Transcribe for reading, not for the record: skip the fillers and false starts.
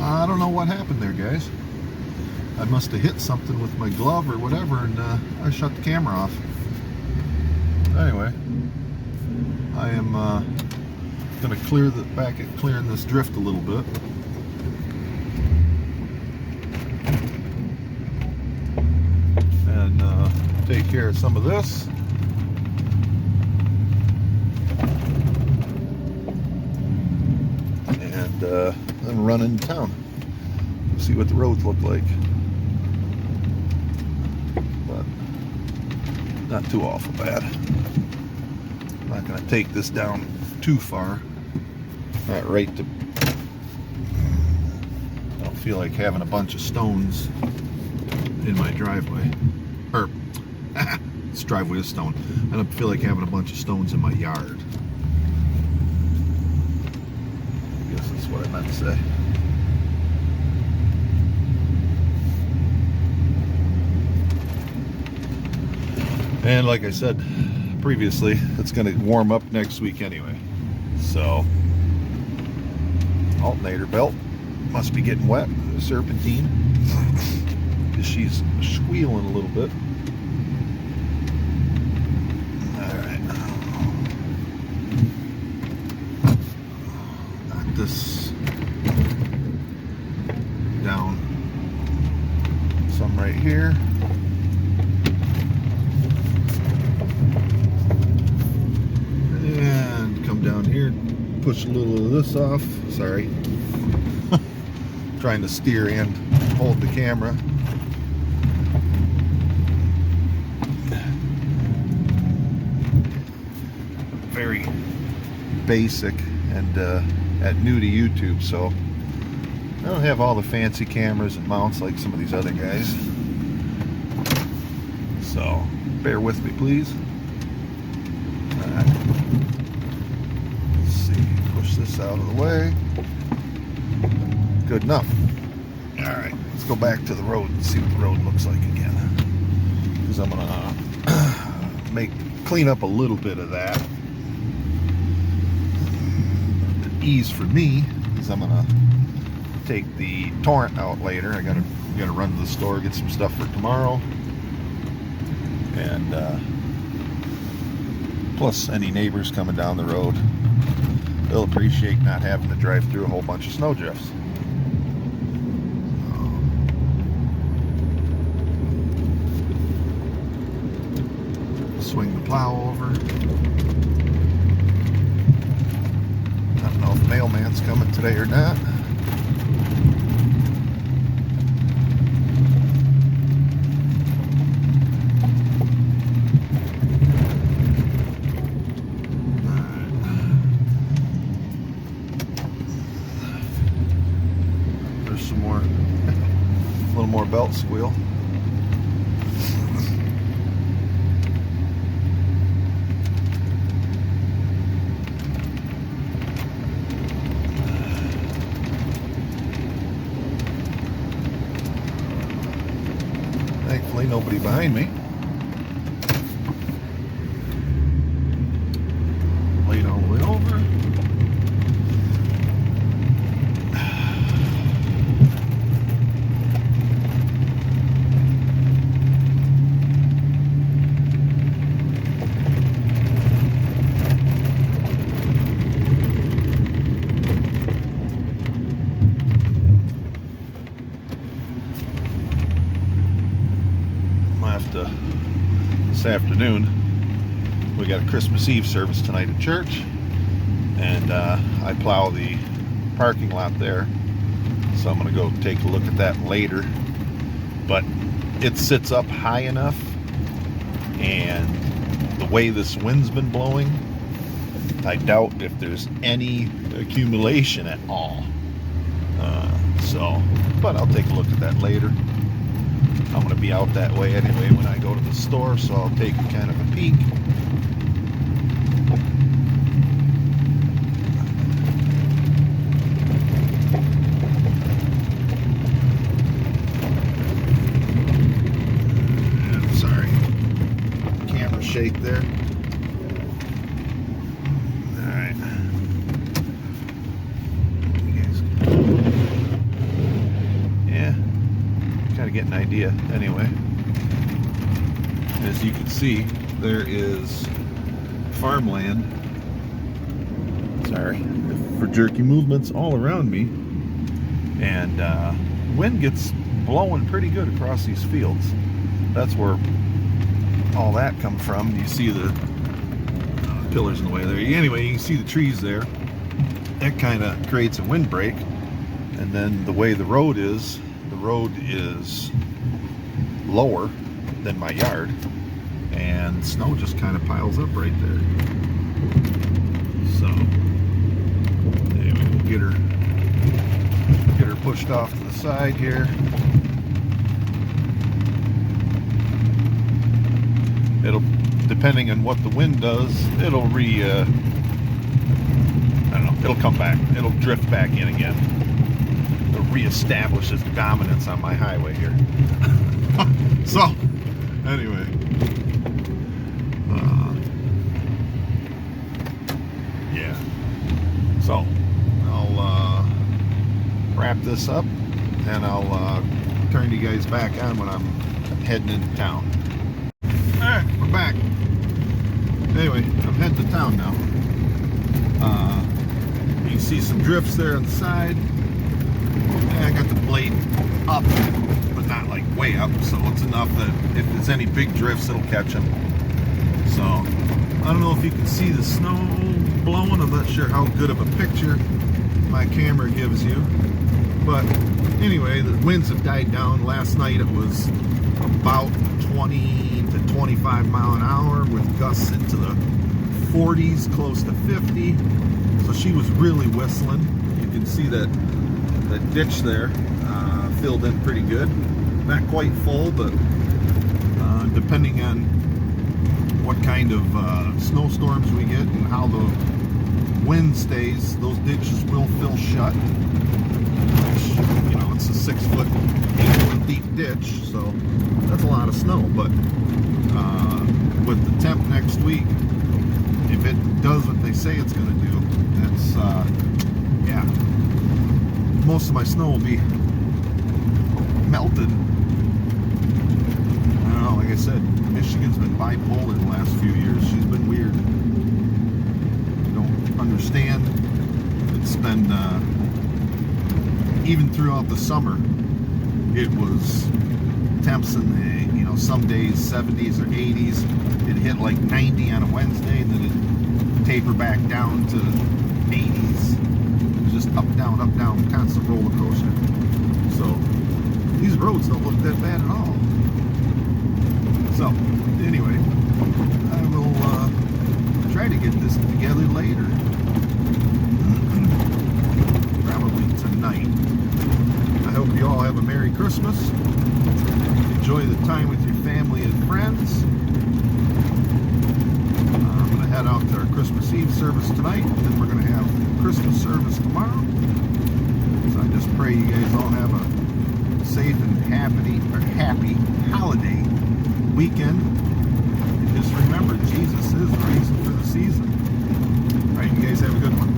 I don't know what happened there, guys. I must have hit something with my glove or whatever, and I shut the camera off. Anyway, I am going to clear back at clearing this drift a little bit. And take care of some of this. And then run into town. See what the roads look like. But not too awful bad. I'm not going to take this down too far. Not right to... I don't feel like having a bunch of stones in my driveway. Or, this driveway is stone. I don't feel like having a bunch of stones in my yard. I guess that's what I meant to say. And like I said previously, it's going to warm up next week anyway. So, alternator belt must be getting wet, serpentine, because she's squealing a little bit. Alright. Knock this down some right here. And come down here, push a little of this off. Sorry. Trying to steer and hold the camera. Very basic and new to YouTube, so I don't have all the fancy cameras and mounts like some of these other guys. So bear with me, please. Alright. Let's see, push this out of the way. Good enough. Alright, let's go back to the road and see what the road looks like again. Because I'm gonna clean up a little bit of that. The ease for me is I'm gonna take the torrent out later. I gotta run to the store, get some stuff for tomorrow. And plus any neighbors coming down the road, they'll appreciate not having to drive through a whole bunch of snowdrifts. Swing the plow over. I don't know if the mailman's coming today or not. There's some more, a little more belt squeal. Thankfully, nobody behind me. Laid all the way over. This afternoon we got a Christmas Eve service tonight at church, and I plow the parking lot there, so I'm gonna go take a look at that later. But it sits up high enough, and the way this wind's been blowing, I doubt if there's any accumulation at all. But I'll take a look at that later. I'm going to be out that way anyway when I go to the store, so I'll take kind of a peek. And sorry, camera shake there. Alright. of get an idea. Anyway, as you can see, there is farmland. Sorry for jerky movements all around me, and wind gets blowing pretty good across these fields. That's where all that comes from. You see the pillars in the way there. Anyway, you can see the trees there. That kind of creates a windbreak. And then the way the road is lower than my yard, and snow just kind of piles up right there. So anyway, we'll get her pushed off to the side here. It'll, depending on what the wind does, it'll I don't know, it'll come back. It'll drift back in again. It'll reestablish its dominance on my highway here. So, anyway. Yeah. So, I'll wrap this up, and I'll turn you guys back on when I'm heading into town. Alright, we're back. Anyway, I'm heading to town now. You can see some drifts there on the side. I got the blade up, but not like way up, so it's enough that if there's any big drifts, it'll catch them. So, I don't know if you can see the snow blowing. I'm not sure how good of a picture my camera gives you. But anyway, the winds have died down. Last night it was about 20 to 25 mile an hour with gusts into the 40s, close to 50. So she was really whistling. You can see that ditch there filled in pretty good. Not quite full, but depending on what kind of snowstorms we get and how the wind stays, those ditches will fill shut. Which, you know, it's a 6 foot, 8 foot deep ditch, so that's a lot of snow. But with the temp next week, if it does what they say it's going to do, that's yeah, most of my snow will be melted. I don't know, like I said, Michigan's been bipolar the last few years. She's been weird. I don't understand. It's been even throughout the summer, it was temps in the, you know, some days 70s or 80s. It hit like 90 on a Wednesday, and then it taper back down to 80s. Just up, down, constant roller coaster. So these roads don't look that bad at all. So anyway, I will try to get this together later. Probably tonight. I hope you all have a Merry Christmas. Enjoy the time with your family and friends. I'm going to head out to our Christmas Eve service tonight, and then we're going to have Christmas service tomorrow. So I just pray you guys all have a safe and happy holiday weekend. And just remember, Jesus is the reason for the season. All right, you guys have a good one.